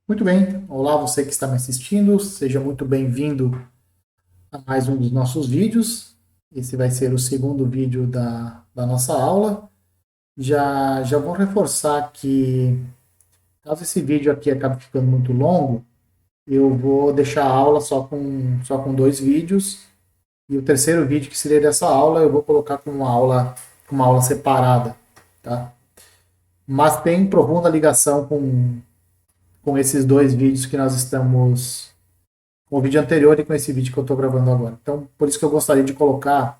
Muito bem, olá você que está me assistindo, seja muito bem-vindo a mais um dos nossos vídeos. Esse vai ser o segundo vídeo da nossa aula. Já vou reforçar que, caso esse vídeo aqui acabe ficando muito longo, eu vou deixar a aula só com dois vídeos, e o terceiro vídeo, que seria dessa aula, eu vou colocar com uma aula separada, tá? Mas tem profunda ligação com esses dois vídeos que nós estamos com o vídeo anterior e com esse vídeo que eu estou gravando agora. Então, por isso que eu gostaria de colocar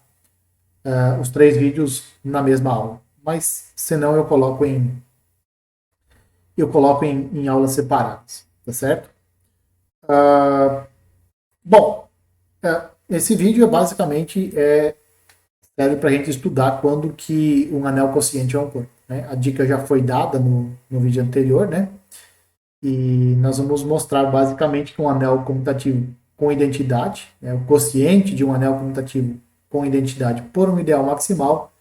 os três vídeos na mesma aula. Mas, senão, eu coloco em aulas separadas, tá certo? Bom, esse vídeo serve para a gente estudar quando que um anel quociente é um corpo. Né? A dica já foi dada no vídeo anterior, né? E nós vamos mostrar basicamente que um anel comutativo com identidade, né, o quociente de um anel comutativo com identidade por um ideal maximal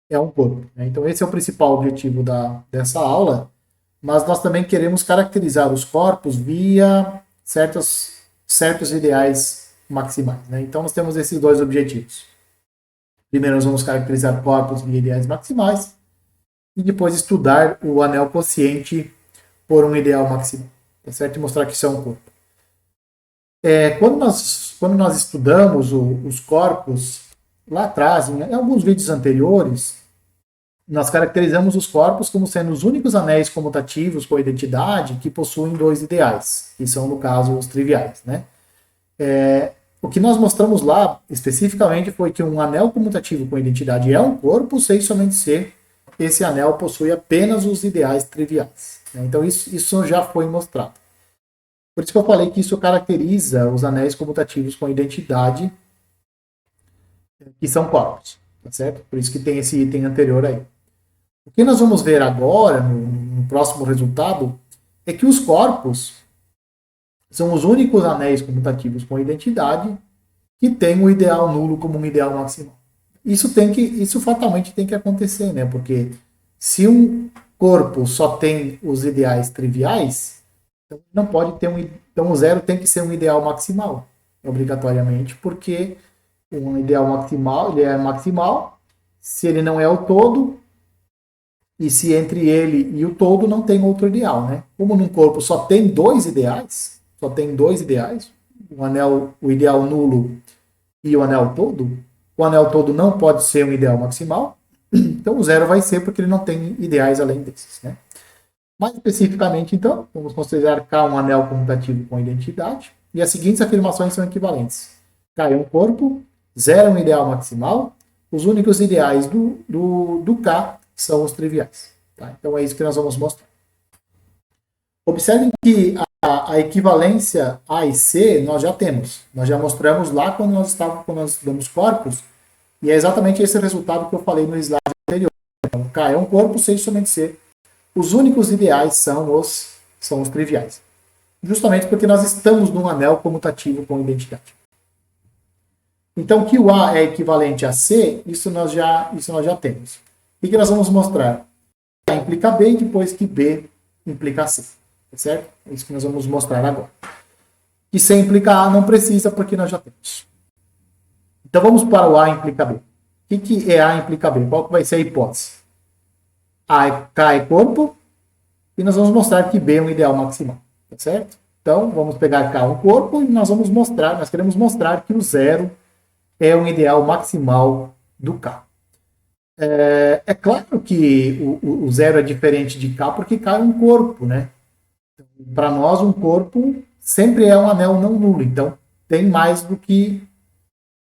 é um corpo. Né? Então esse é o principal objetivo dessa aula, mas nós também queremos caracterizar os corpos via certos ideais maximais. Né? Então nós temos esses dois objetivos. Primeiro nós vamos caracterizar corpos via ideais maximais e depois estudar o anel quociente por um ideal maximal, tá certo? E mostrar que isso é um corpo. Quando nós estudamos os corpos, lá atrás, em alguns vídeos anteriores, nós caracterizamos os corpos como sendo os únicos anéis comutativos com identidade que possuem dois ideais, que são, no caso, os triviais. Né? O que nós mostramos lá, especificamente, foi que um anel comutativo com identidade é um corpo, sem somente ser esse anel possui apenas os ideais triviais. Né? Então isso já foi mostrado. Por isso que eu falei que isso caracteriza os anéis comutativos com identidade, que são corpos. Tá certo? Por isso que tem esse item anterior aí. O que nós vamos ver agora, no próximo resultado, é que os corpos são os únicos anéis comutativos com identidade que têm o ideal nulo como um ideal maximal. Isso fatalmente tem que acontecer, né? Porque se um corpo só tem os ideais triviais, então não pode ter então o zero tem que ser um ideal maximal, obrigatoriamente, porque um ideal maximal, ele é maximal se ele não é o todo e se entre ele e o todo não tem outro ideal, né? Como num corpo só tem dois ideais, o ideal nulo e o anel todo, o anel todo não pode ser um ideal maximal, então o zero vai ser porque ele não tem ideais além desses. Né? Mais especificamente, então, vamos considerar K um anel comutativo com identidade, e as seguintes afirmações são equivalentes. K é um corpo, zero é um ideal maximal, os únicos ideais do K são os triviais. Tá? Então é isso que nós vamos mostrar. Observem que a equivalência A e C nós já temos. Nós já mostramos lá quando nós estudamos corpos, e é exatamente esse resultado que eu falei no slide anterior. Então, K é um corpo, sem somente C. Os únicos ideais são os triviais. Justamente porque nós estamos num anel comutativo com identidade. Então, que o A é equivalente a C, isso nós já temos. O que nós vamos mostrar? A implica B e depois que B implica C. Tá certo? É isso que nós vamos mostrar agora. Que C implica A não precisa, porque nós já temos. Então vamos para o A implica B. O que é A implica B? Qual que vai ser a hipótese? K é corpo, e nós vamos mostrar que B é um ideal maximal. Tá certo? Então vamos pegar K um corpo e nós queremos mostrar que o zero é um ideal maximal do K. É claro que o zero é diferente de K, porque K é um corpo, né? Para nós, um corpo sempre é um anel não nulo. Então, tem mais do que...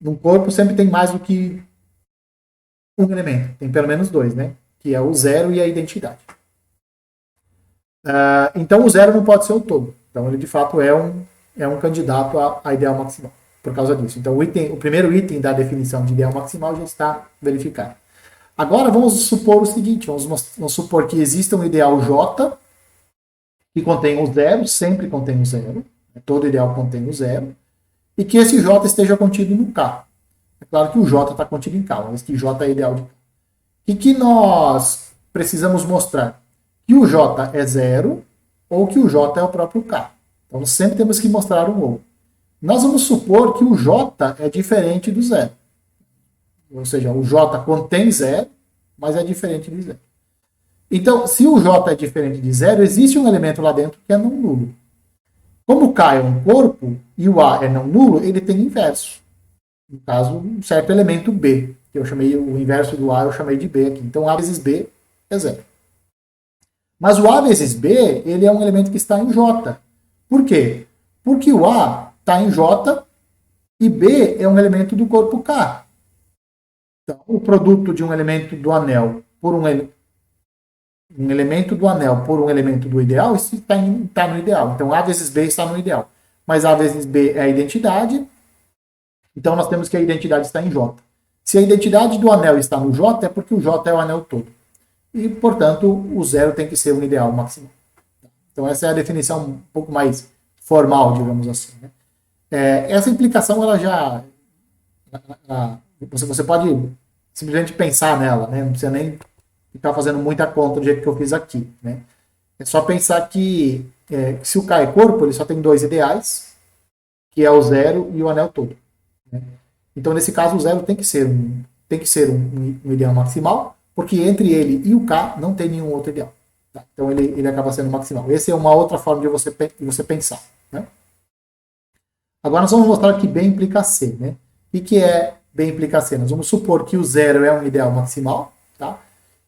Num corpo sempre tem mais do que um elemento. Tem pelo menos dois, né? Que é o zero e a identidade. Então, o zero não pode ser o todo. Então, ele de fato é um candidato a ideal maximal. Por causa disso. Então, o primeiro item da definição de ideal maximal já está verificado. Agora, vamos supor o seguinte. Vamos supor que exista um ideal J que contém o zero, sempre contém o zero, todo ideal contém o zero, e que esse J esteja contido no K. É claro que o J está contido em K, mas que J é ideal de K. E que nós precisamos mostrar que o J é zero ou que o J é o próprio K. Então sempre temos que mostrar um ou. Nós vamos supor que o J é diferente do zero. Ou seja, o J contém zero, mas é diferente de zero. Então, se o J é diferente de zero, existe um elemento lá dentro que é não nulo. Como o K é um corpo e o A é não nulo, ele tem inverso. No caso, um certo elemento B, que eu chamei o inverso do A, eu chamei de B aqui. Então, A vezes B é zero. Mas o A vezes B, ele é um elemento que está em J. Por quê? Porque o A está em J e B é um elemento do corpo K. Então, o produto de um elemento do anel por um elemento do anel por um elemento do ideal, isso está no ideal. Então, A vezes B está no ideal. Mas A vezes B é a identidade, então nós temos que a identidade está em J. Se a identidade do anel está no J, é porque o J é o anel todo. E, portanto, o zero tem que ser um ideal maximal. Então, essa é a definição um pouco mais formal, digamos assim. Né? Essa implicação, ela já... Você pode simplesmente pensar nela, né? Não precisa nem ficar fazendo muita conta do jeito que eu fiz aqui. Né? É só pensar que se o K é corpo, ele só tem dois ideais, que é o zero e o anel todo. Né? Então, nesse caso, o zero tem que ser um ideal maximal, porque entre ele e o K não tem nenhum outro ideal. Tá? Então, ele acaba sendo maximal. Essa é uma outra forma de você pensar. Né? Agora, nós vamos mostrar que B implica C. Né? O que é B implica C? Nós vamos supor que o zero é um ideal maximal, tá?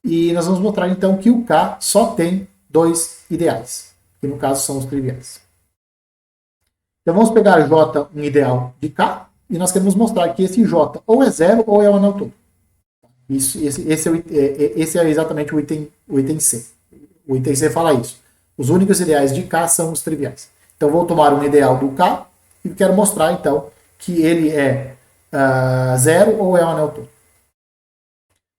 E nós vamos mostrar, então, que o K só tem dois ideais, que no caso são os triviais. Então, vamos pegar J, um ideal de K, e nós queremos mostrar que esse J ou é zero ou é o anel todo. Esse é exatamente o item C. O item C fala isso. Os únicos ideais de K são os triviais. Então, vou tomar um ideal do K e quero mostrar, então, que ele é zero ou é o anel todo.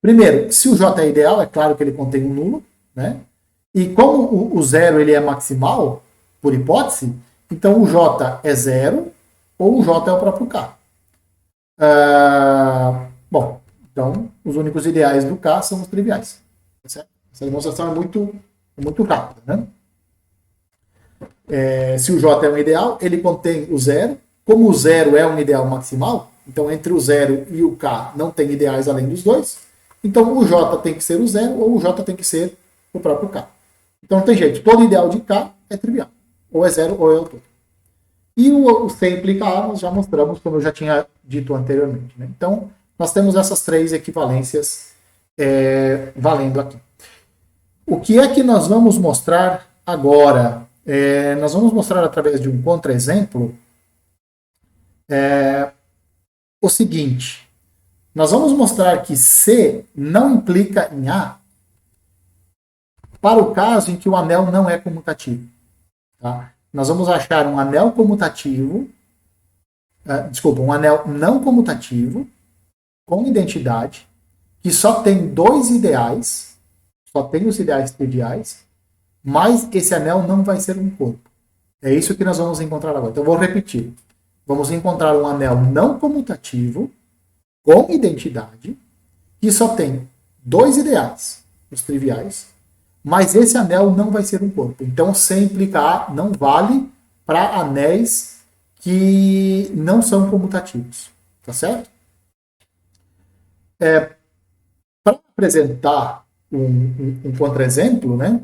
Primeiro, se o J é ideal, é claro que ele contém um nulo, né? E como o zero ele é maximal, por hipótese, então o J é zero ou o J é o próprio K. Bom, então os únicos ideais do K são os triviais. Certo? Essa demonstração é muito rápida, né? Se o J é um ideal, ele contém o zero. Como o zero é um ideal maximal, então entre o zero e o K não tem ideais além dos dois. Então, o J tem que ser o zero ou o J tem que ser o próprio K. Então, não tem jeito. Todo ideal de K é trivial. Ou é zero ou é o todo. E o C implica A, nós já mostramos, como eu já tinha dito anteriormente. Né? Então, nós temos essas três equivalências valendo aqui. O que é que nós vamos mostrar agora? Nós vamos mostrar através de um contra-exemplo o seguinte... Nós vamos mostrar que C não implica em A para o caso em que o anel não é comutativo. Tá? Nós vamos achar um anel comutativo, um anel não comutativo, com identidade, que só tem dois ideais, só tem os ideais triviais, mas esse anel não vai ser um corpo. É isso que nós vamos encontrar agora. Então, eu vou repetir. Vamos encontrar um anel não comutativo, com identidade, que só tem dois ideais, os triviais, mas esse anel não vai ser um corpo. Então, C implica A não vale para anéis que não são comutativos. Tá certo? Para apresentar um contra-exemplo, né,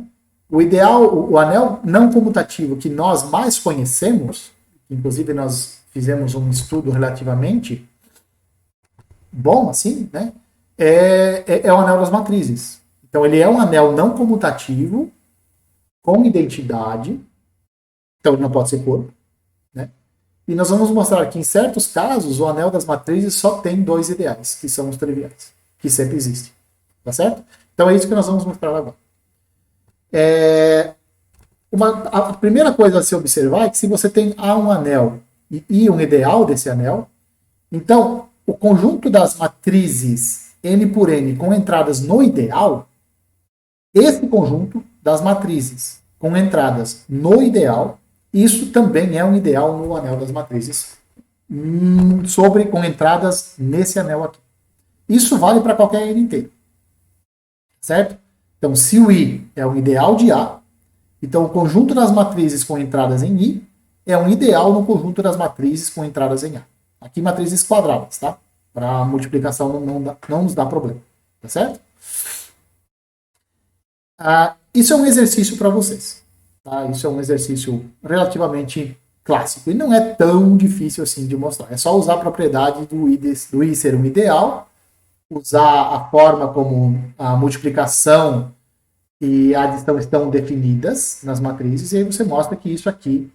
o anel não comutativo que nós mais conhecemos, inclusive nós fizemos um estudo relativamente bom, assim, né? É o anel das matrizes. Então, ele é um anel não comutativo, com identidade, então ele não pode ser corpo, né? E nós vamos mostrar que, em certos casos, o anel das matrizes só tem dois ideais, que são os triviais, que sempre existem. Tá certo? Então, é isso que nós vamos mostrar agora. A primeira coisa a se observar é que se você tem A um anel e um ideal desse anel, então, o conjunto das matrizes n por n com entradas no ideal, esse conjunto das matrizes com entradas no ideal, isso também é um ideal no anel das matrizes, com entradas nesse anel aqui. Isso vale para qualquer n inteiro. Certo? Então, se o I é um ideal de A, Então, o conjunto das matrizes com entradas em I é um ideal no conjunto das matrizes com entradas em A. Aqui, matrizes quadradas, tá? Para multiplicação não nos dá problema, tá certo? Isso é um exercício para vocês. Tá? Isso é um exercício relativamente clássico. E não é tão difícil assim de mostrar. É só usar a propriedade do I ser um ideal, usar a forma como a multiplicação e a adição estão definidas nas matrizes, e aí você mostra que isso aqui,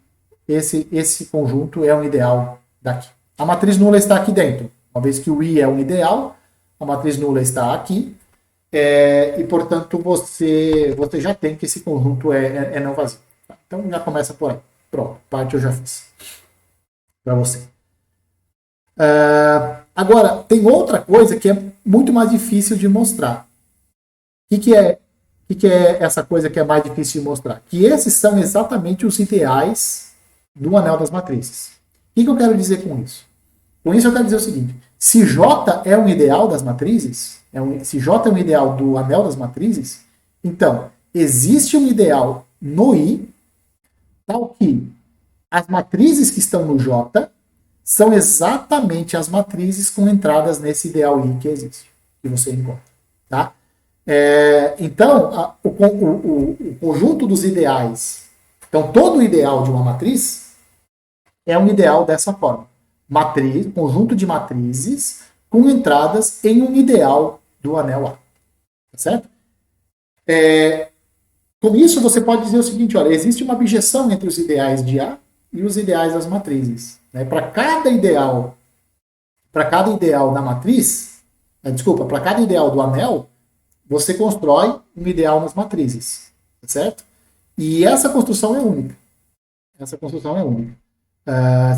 esse conjunto é um ideal daqui. A matriz nula está aqui dentro. Uma vez que o I é um ideal, a matriz nula está aqui, e, portanto, você já tem que esse conjunto é não vazio. Então, já começa por aí. Pronto, parte eu já fiz para você. Agora, tem outra coisa que é muito mais difícil de mostrar. O que é essa coisa que é mais difícil de mostrar? Que esses são exatamente os ideais do anel das matrizes. O que eu quero dizer com isso? Com isso eu quero dizer o seguinte: se J é um ideal das matrizes, se J é um ideal do anel das matrizes, então existe um ideal no I, tal que as matrizes que estão no J são exatamente as matrizes com entradas nesse ideal I que existe, que você encontra. Tá? Então, o conjunto dos ideais, então todo o ideal de uma matriz é um ideal dessa forma. Conjunto de matrizes com entradas em um ideal do anel A. Tá certo? Com isso, você pode dizer o seguinte: olha, existe uma objeção entre os ideais de A e os ideais das matrizes. Né? Para cada ideal da matriz, para cada ideal do anel, você constrói um ideal nas matrizes. Tá certo? E essa construção é única.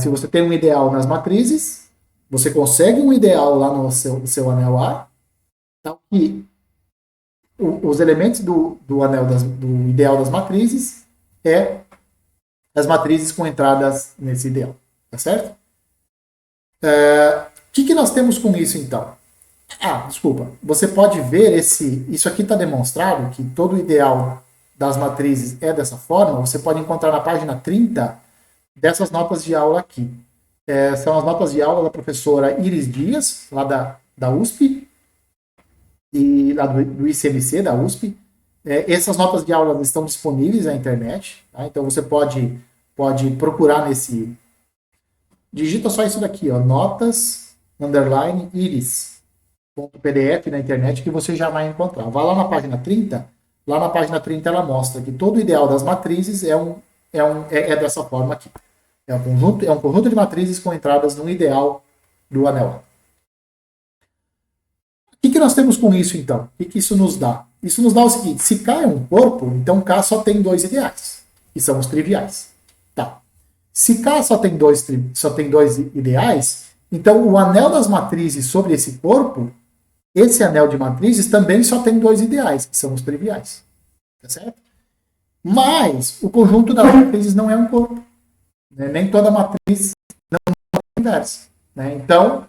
Se você tem um ideal nas matrizes, você consegue um ideal lá no seu anel A, tal que os elementos do ideal das matrizes é as matrizes com entradas nesse ideal. Tá certo? O que nós temos com isso, então? Desculpa. Você pode ver isso aqui está demonstrado, que todo o ideal das matrizes é dessa forma. Você pode encontrar na página 30 dessas notas de aula aqui. São as notas de aula da professora Iris Dias, lá da USP, e lá do ICMC, da USP. Essas notas de aula estão disponíveis na internet, tá? Então você pode procurar nesse... Digita só isso daqui, ó, notas, _ iris.pdf na internet, que você já vai encontrar. Vai lá na página 30, lá na página 30 ela mostra que todo o ideal das matrizes é dessa forma aqui. É um conjunto de matrizes com entradas no ideal do anel A. O que nós temos com isso, então? O que isso nos dá? Isso nos dá o seguinte: se K é um corpo, então K só tem dois ideais, que são os triviais. Tá. Se K só tem dois ideais, então o anel das matrizes sobre esse corpo, esse anel de matrizes também só tem dois ideais, que são os triviais. Tá certo? Mas o conjunto das matrizes não é um corpo. Né? Nem toda matriz não é inversa. Né? Então,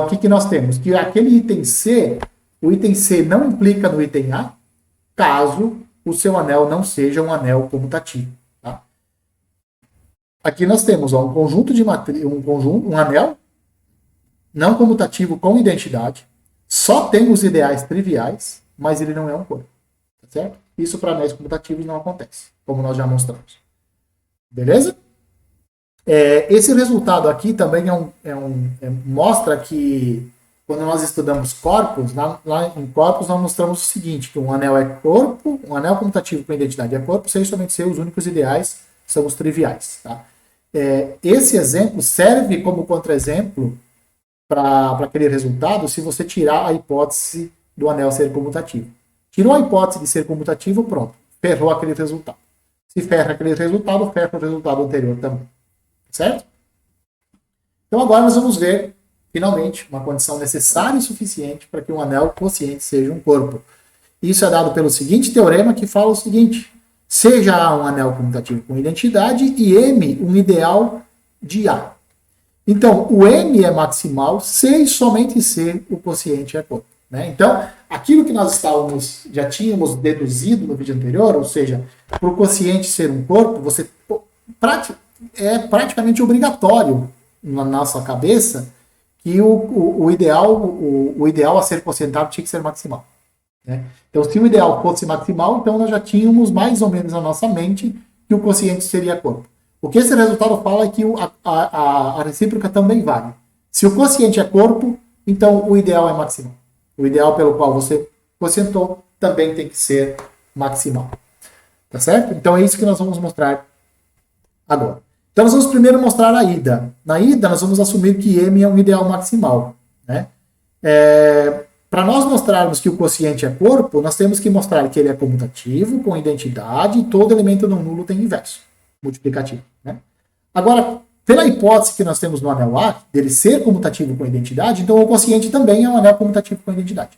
o que nós temos? Que aquele item C, o item C não implica no item A, caso o seu anel não seja um anel comutativo. Tá? Aqui nós temos um conjunto de matrizes, um anel não comutativo com identidade, só tem os ideais triviais, mas ele não é um corpo. Tá certo? Isso para anéis comutativos não acontece, como nós já mostramos. Beleza? Esse resultado aqui também mostra que quando nós estudamos corpos, lá em corpos nós mostramos o seguinte, que um anel é corpo, um anel comutativo com identidade é corpo, sem somente ser os únicos ideais, são os triviais. Tá? Esse exemplo serve como contra-exemplo para aquele resultado se você tirar a hipótese do anel ser comutativo. Tirou a hipótese de ser comutativo, pronto, ferrou aquele resultado. Se ferra aquele resultado, ferra o resultado anterior também. Certo? Então agora nós vamos ver, finalmente, uma condição necessária e suficiente para que um anel quociente seja um corpo. Isso é dado pelo seguinte teorema, que fala o seguinte: seja A um anel comutativo com identidade e M um ideal de A. Então, o M é maximal se e somente se o quociente é corpo. né? Então, aquilo que nós já tínhamos deduzido no vídeo anterior, ou seja, para o quociente ser um corpo, é praticamente obrigatório na nossa cabeça que o ideal a ser quocientado tinha que ser maximal, né? Então, se o ideal fosse maximal, então nós já tínhamos mais ou menos na nossa mente que o quociente seria corpo. O que esse resultado fala é que a recíproca também vale. Se o quociente é corpo, então o ideal é maximal. O ideal pelo qual você quocientou também tem que ser maximal. Tá certo? Então é isso que nós vamos mostrar agora. Então nós vamos primeiro mostrar a ida. Na ida, nós vamos assumir que M é um ideal maximal, né? Para nós mostrarmos que o quociente é corpo, nós temos que mostrar que ele é comutativo, com identidade, e todo elemento não nulo tem inverso, multiplicativo, né? Agora, pela hipótese que nós temos no anel A, dele ser comutativo com identidade, então o quociente também é um anel comutativo com identidade.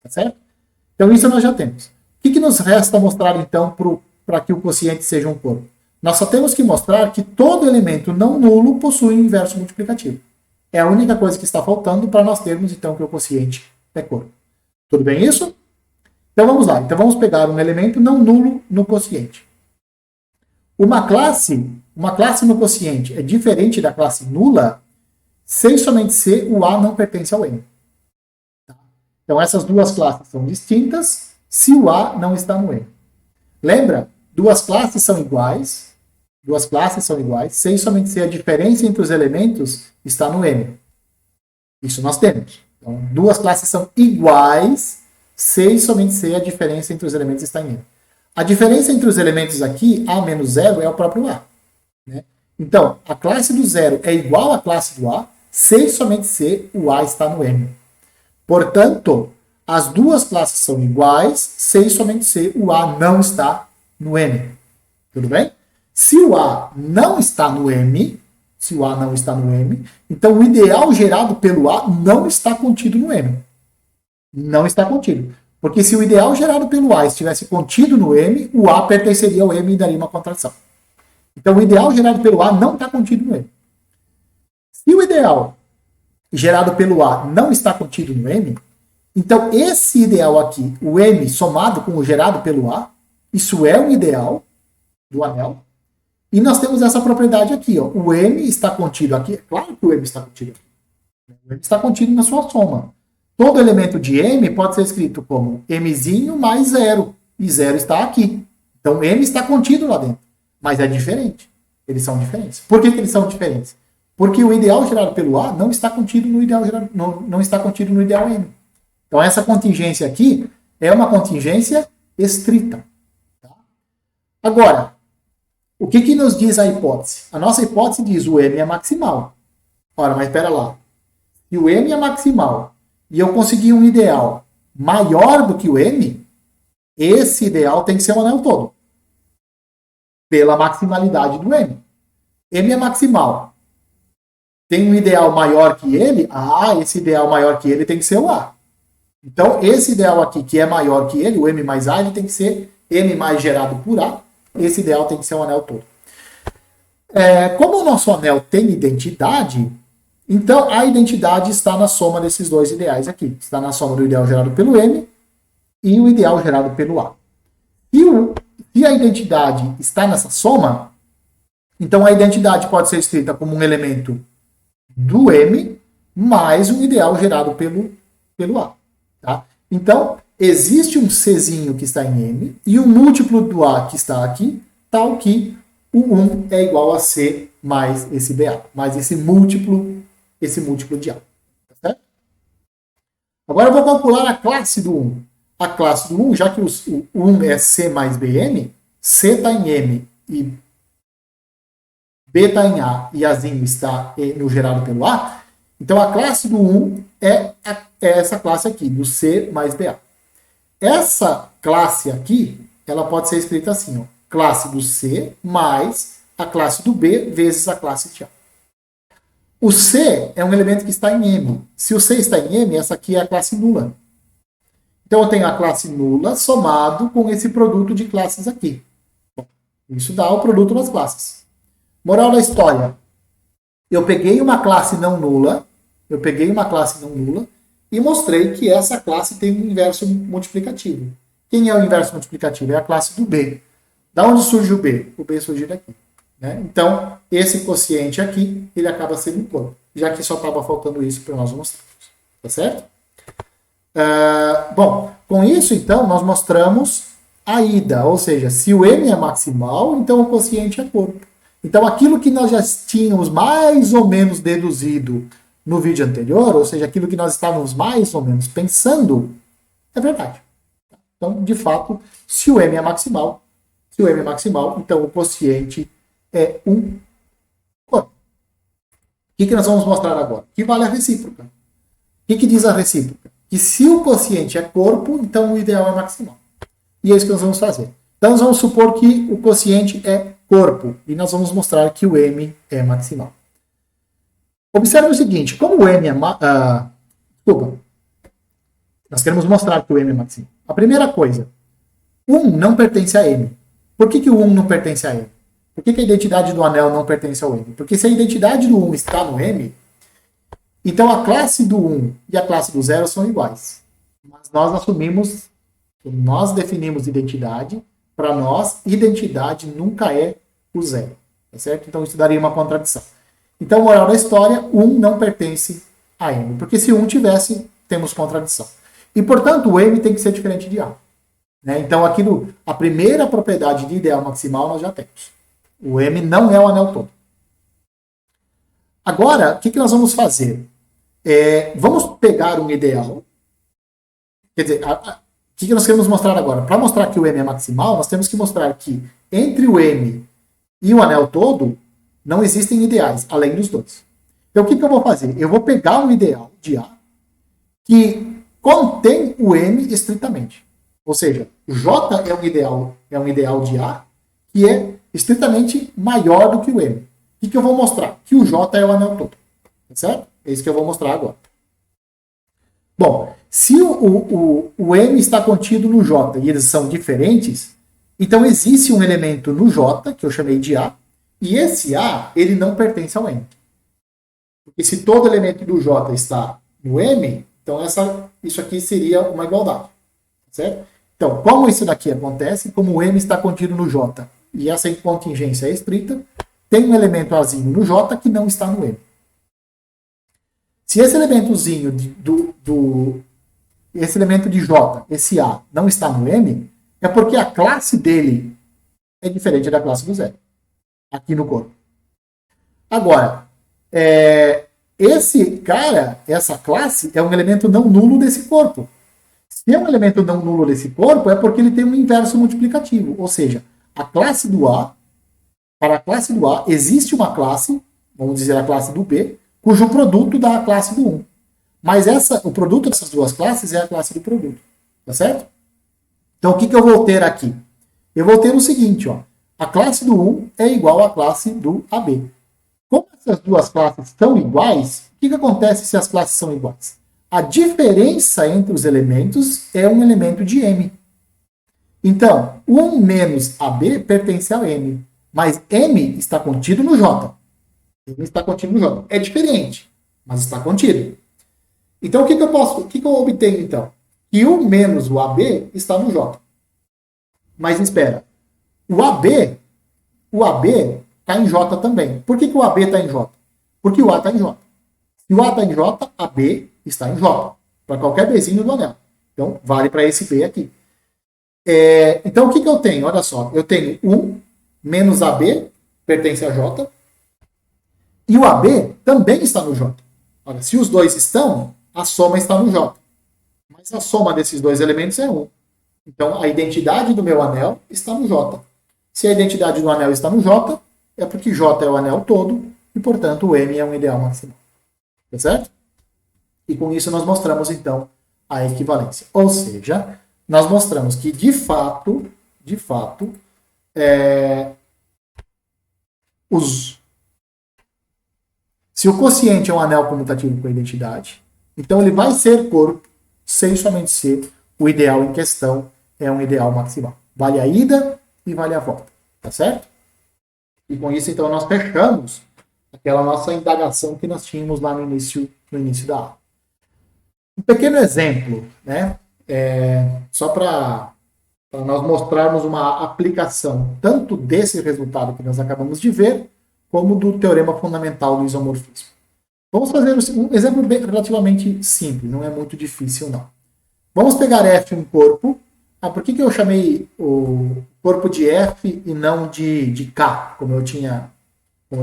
Tá certo? Então isso nós já temos. O que nos resta mostrar, então, para que o quociente seja um corpo? Nós só temos que mostrar que todo elemento não nulo possui um inverso multiplicativo. É a única coisa que está faltando para nós termos, então, que o quociente é corpo. Tudo bem isso? Então vamos lá. Então vamos pegar um elemento não nulo no quociente. Uma classe no quociente é diferente da classe nula se e somente se o A não pertence ao M. Então essas duas classes são distintas se o A não está no M. Lembra? Duas classes são iguais se e somente se a diferença entre os elementos está no M. Isso nós temos. Então, duas classes são iguais se e somente se a diferença entre os elementos está em M. A diferença entre os elementos aqui, A menos 0, é o próprio A, né? Então, a classe do 0 é igual à classe do A se e somente se o A está no M. Portanto, as duas classes são iguais se e somente se o A não está no M. Tudo bem? Se o A não está no M, então o ideal gerado pelo A não está contido no M. Não está contido. Porque se o ideal gerado pelo A estivesse contido no M, o A pertenceria ao M e daria uma contradição. Então o ideal gerado pelo A não está contido no M. Se o ideal gerado pelo A não está contido no M, então esse ideal aqui, o M somado com o gerado pelo A, isso é um ideal do anel. E nós temos essa propriedade aqui, ó. O M está contido aqui. É claro que o M está contido aqui. O M está contido na sua soma. Todo elemento de M pode ser escrito como Mzinho mais 0. E 0 está aqui. Então M está contido lá dentro. Mas é diferente. Eles são diferentes. Por que eles são diferentes? Porque o ideal gerado pelo A não está contido no ideal não está contido no ideal M. Então essa contingência aqui é uma contingência estrita. Tá? Agora, o que nos diz a hipótese? A nossa hipótese diz o M é maximal. Ora, mas espera lá. Se o M é maximal e eu conseguir um ideal maior do que o M, esse ideal tem que ser o anel todo. Pela maximalidade do M. M é maximal. Tem um ideal maior que ele? Esse ideal maior que ele tem que ser o A. Então, esse ideal aqui, que é maior que ele, o M mais A, ele tem que ser M mais gerado por A. Esse ideal tem que ser o anel todo. Como o nosso anel tem identidade, então a identidade está na soma desses dois ideais aqui. Está na soma do ideal gerado pelo M e o ideal gerado pelo A. Se a identidade está nessa soma, então a identidade pode ser escrita como um elemento do M mais um ideal gerado pelo A. Tá? Então, existe um Czinho que está em M e um múltiplo do A que está aqui, tal que o 1 é igual a C mais esse BA, mais esse múltiplo de A. Tá certo? Agora eu vou calcular a classe do 1. A classe do 1, já que o 1 é C mais BM, C está em M e B está em A e Azinho está no gerado pelo A, então a classe do 1 é essa classe aqui, do C mais BA. Essa classe aqui, ela pode ser escrita assim, ó, classe do C mais a classe do B vezes a classe de A. O C é um elemento que está em M. Se o C está em M, essa aqui é a classe nula. Então eu tenho a classe nula somado com esse produto de classes aqui. Isso dá o produto das classes. Moral da história. Eu peguei uma classe não nula e mostrei que essa classe tem um inverso multiplicativo. Quem é o inverso multiplicativo? É a classe do B. Da onde surge o B? O B surge daqui. Né? Então, esse quociente aqui, ele acaba sendo um corpo, já que só estava faltando isso para nós mostrarmos. Tá certo? Bom, com isso, então, nós mostramos a ida, ou seja, se o M é maximal, então o quociente é corpo. Então, aquilo que nós já tínhamos mais ou menos deduzido no vídeo anterior, ou seja, aquilo que nós estávamos mais ou menos pensando, é verdade. Então, de fato, se o M é maximal, então o quociente é um corpo. O que nós vamos mostrar agora? Que vale a recíproca. O que diz a recíproca? Que se o quociente é corpo, então o ideal é maximal. E é isso que nós vamos fazer. Então, nós vamos supor que o quociente é corpo. E nós vamos mostrar que o M é maximal. Observe o seguinte, como o M é... desculpa. Nós queremos mostrar que o M é maximal. A primeira coisa, 1 não pertence a M. Por que o 1 não pertence a M? Por que a identidade do anel não pertence ao M? Porque se a identidade do 1 está no M, então a classe do 1 e a classe do 0 são iguais. Mas nós assumimos, nós definimos identidade, para nós, identidade nunca é o 0. Tá certo? Então isso daria uma contradição. Então, moral da história, 1 não pertence a M. Porque se 1 tivesse, temos contradição. E, portanto, o M tem que ser diferente de A. Né? Então, aqui a primeira propriedade de ideal maximal nós já temos. O M não é o anel todo. Agora, o que nós vamos fazer? Vamos pegar um ideal. Quer dizer, o que nós queremos mostrar agora? Para mostrar que o M é maximal, nós temos que mostrar que entre o M e o anel todo, não existem ideais, além dos dois. Então, o que eu vou fazer? Eu vou pegar um ideal de A que contém o M estritamente. Ou seja, J é um ideal de A que é estritamente maior do que o M. O que eu vou mostrar? Que o J é o anel todo. Tá certo? É isso que eu vou mostrar agora. Bom, se o M está contido no J e eles são diferentes, então existe um elemento no J, que eu chamei de A, e esse A, ele não pertence ao M. Porque se todo elemento do J está no M, então isso aqui seria uma igualdade. Certo? Então, como isso daqui acontece, como o M está contido no J e essa contingência é estrita, tem um elemento Azinho no J que não está no M. Se esse elementozinho esse elemento de J, esse A, não está no M, é porque a classe dele é diferente da classe do zero, aqui no corpo. Agora, essa classe é um elemento não nulo desse corpo. Se é um elemento não nulo desse corpo, é porque ele tem um inverso multiplicativo. Ou seja, a classe do A, para a classe do A, existe uma classe, vamos dizer a classe do B, cujo produto dá a classe do 1. Mas o produto dessas duas classes é a classe do produto. Tá certo? Então, o que eu vou ter aqui? Eu vou ter o seguinte, ó. A classe do 1 é igual à classe do AB. Como essas duas classes são iguais, o que acontece se as classes são iguais? A diferença entre os elementos é um elemento de M. Então, 1 menos AB pertence ao M. Mas M está contido no J. M está contido no J. É diferente, mas está contido. Então, o que eu obtenho, então? Que 1 menos o AB está no J. Mas espera. O AB está em J também. Por que o AB está em J? Porque o A está em J. Se o A está em J, a B está em J. Para qualquer Bzinho do anel. Então, vale para esse B aqui. Então, o que eu tenho? Olha só. Eu tenho 1 menos AB, pertence a J. E o AB também está no J. Olha, se os dois estão, a soma está no J. Mas a soma desses dois elementos é 1. Então, a identidade do meu anel está no J. Se a identidade do anel está no J, é porque J é o anel todo e, portanto, o M é um ideal maximal. Tá certo? E com isso nós mostramos, então, a equivalência. Ou seja, nós mostramos que, de fato, se o quociente é um anel comutativo com identidade, então ele vai ser corpo sem somente ser o ideal em questão é um ideal maximal. Vale a ida e vale a volta. Tá certo? E com isso, então, nós fechamos aquela nossa indagação que nós tínhamos lá no início da aula. Um pequeno exemplo, né? Só para nós mostrarmos uma aplicação tanto desse resultado que nós acabamos de ver, como do teorema fundamental do isomorfismo. Vamos fazer um exemplo relativamente simples, não é muito difícil não. Vamos pegar F um corpo. Por que eu chamei o corpo de F e não de K, como eu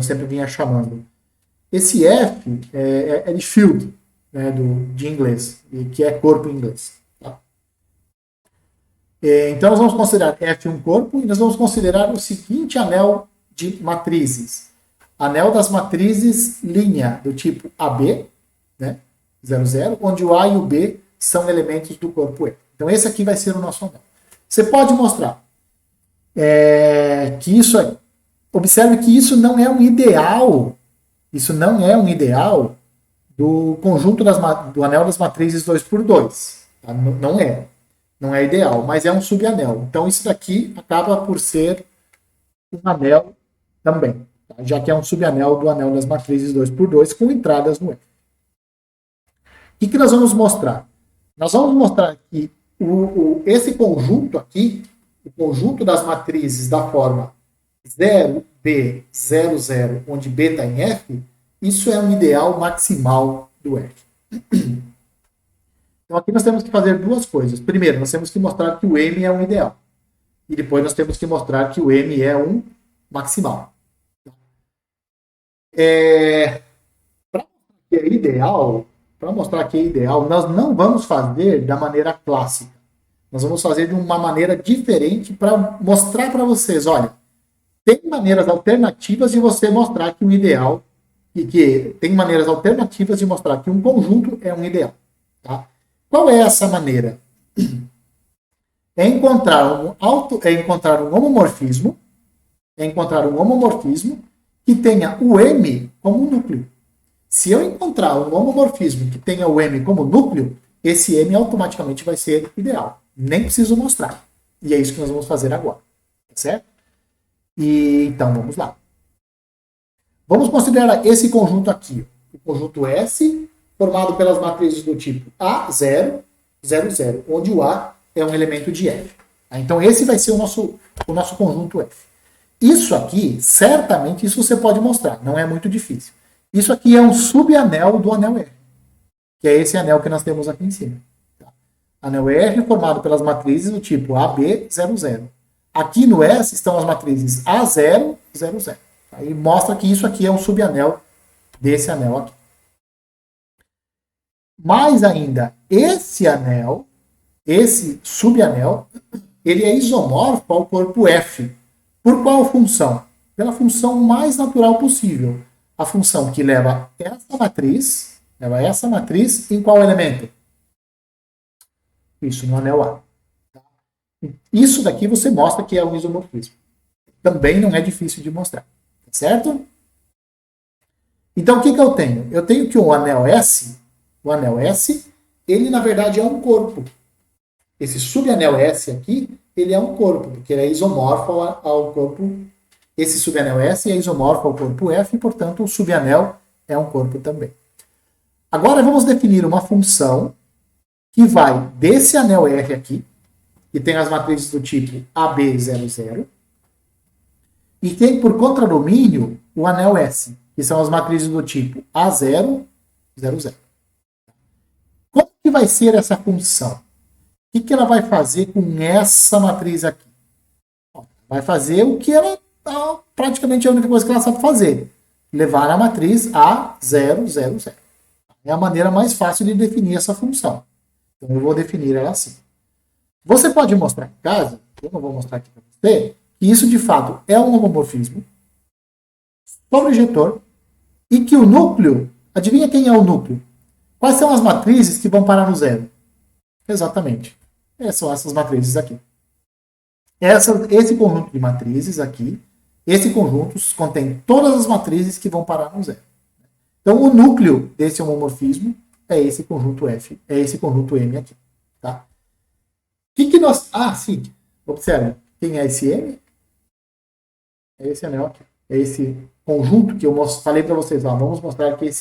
sempre vinha chamando? Esse F é de field, né, de inglês, que é corpo em inglês. Tá? Então nós vamos considerar F um corpo e nós vamos considerar o seguinte anel de matrizes. Anel das matrizes linha do tipo AB, né, 00, onde o A e o B são elementos do corpo E. Então esse aqui vai ser o nosso anel. Você pode mostrar que isso aí. Observe que isso não é um ideal. Isso não é um ideal do conjunto do anel das matrizes 2x2. Tá? Não é. Não é ideal, mas é um subanel. Então isso daqui acaba por ser um anel também, tá? Já que é um subanel do anel das matrizes 2x2 com entradas no F. O que nós vamos mostrar? Nós vamos mostrar que esse conjunto aqui, o conjunto das matrizes da forma 0B, 0, 0, onde B está em F, isso é um ideal maximal do F. Então aqui nós temos que fazer duas coisas. Primeiro, nós temos que mostrar que o M é um ideal. E depois nós temos que mostrar que o M é um maximal. Para mostrar que é ideal, nós não vamos fazer da maneira clássica. Nós vamos fazer de uma maneira diferente para mostrar para vocês, olha, tem maneiras alternativas de você mostrar que um ideal, e que tem maneiras alternativas de mostrar que um conjunto é um ideal. Tá? Qual é essa maneira? É encontrar um homomorfismo, que tenha o M como núcleo. Se eu encontrar um homomorfismo que tenha o M como núcleo, esse M automaticamente vai ser ideal. Nem preciso mostrar. E é isso que nós vamos fazer agora. Tá certo? E então vamos lá. Vamos considerar esse conjunto aqui, o conjunto S, formado pelas matrizes do tipo A0, 0, 0, onde o A é um elemento de F. Então esse vai ser o nosso conjunto F. Isso aqui, certamente, isso você pode mostrar, não é muito difícil. Isso aqui é um subanel do anel R, que é esse anel que nós temos aqui em cima. Tá? Anel R formado pelas matrizes do tipo AB, 0, 0. Aqui no S estão as matrizes A0, 0, 0. Aí mostra que isso aqui é um subanel desse anel aqui. Mais ainda, esse anel, esse subanel, ele é isomorfo ao corpo F. Por qual função? Pela função mais natural possível. A função que leva essa matriz em qual elemento? Isso, no anel A. Isso daqui você mostra que é um isomorfismo. Também não é difícil de mostrar. Certo? Então, o que eu tenho? Eu tenho que o anel S, ele na verdade é um corpo. Esse subanel S aqui, ele é um corpo, porque ele é isomorfo ao corpo. Esse subanel S é isomorfo ao corpo F, e, portanto, o subanel é um corpo também. Agora vamos definir uma função que vai desse anel R aqui, que tem as matrizes do tipo AB00, e tem por contradomínio o anel S, que são as matrizes do tipo A0, 00. Como que vai ser essa função? O que ela vai fazer com essa matriz aqui? Vai fazer o que ela praticamente é a única coisa que ela sabe fazer. Levar a matriz A0, 0, 0. É a maneira mais fácil de definir essa função. Então eu vou definir ela assim. Você pode mostrar em casa, eu não vou mostrar aqui para você, que isso de fato é um homomorfismo sobrejetor e que o núcleo, adivinha quem é o núcleo? Quais são as matrizes que vão parar no zero? Exatamente. São essas matrizes aqui. Esse conjunto de matrizes aqui, esse conjunto contém todas as matrizes que vão parar no zero. Então, o núcleo desse homomorfismo é esse conjunto F, é esse conjunto M aqui. Tá? Que nós... sim. Observe. Quem é esse M? É esse anel aqui. É esse conjunto que eu falei para vocês. Vamos mostrar que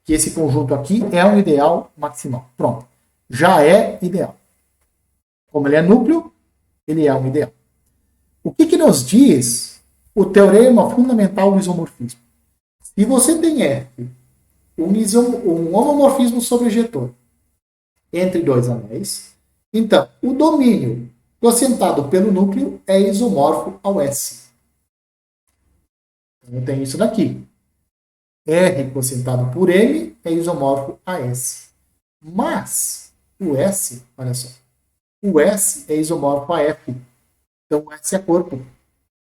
que esse conjunto aqui é um ideal maximal. Pronto. Já é ideal. Como ele é núcleo, ele é um ideal. O que nos diz o teorema fundamental do isomorfismo? Se você tem F, um homomorfismo sobrejetor entre dois anéis, então o domínio cocientado pelo núcleo é isomorfo ao S. Então tem isso daqui. R cocientado por M é isomorfo a S. Mas o S, olha só, o S é isomorfo a F. Então o S é corpo.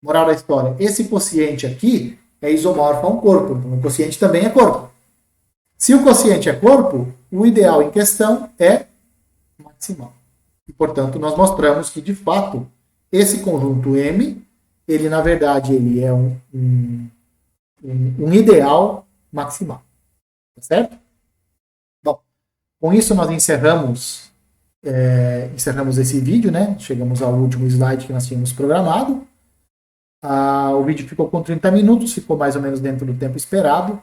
Moral da história, esse quociente aqui é isomorfo a um corpo. Então o quociente também é corpo. Se o quociente é corpo, o ideal em questão é maximal. E, portanto, nós mostramos que, de fato, esse conjunto M, ele, na verdade, ele é um ideal maximal. Tá certo? Bom, com isso nós encerramos esse vídeo, né? Chegamos ao último slide que nós tínhamos programado. O vídeo ficou com 30 minutos, ficou mais ou menos dentro do tempo esperado.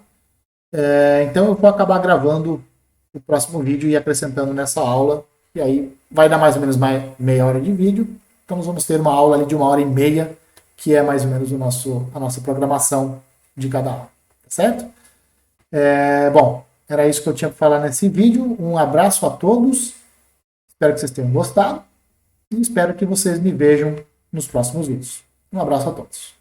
Então eu vou acabar gravando o próximo vídeo e acrescentando nessa aula, e aí vai dar mais ou menos meia hora de vídeo. Então nós vamos ter uma aula ali de 1h30, que é mais ou menos a nossa programação de cada aula. Tá certo? Bom, era isso que eu tinha para falar nesse vídeo. Um abraço a todos. Espero que vocês tenham gostado. E espero que vocês me vejam nos próximos vídeos. Um abraço a todos.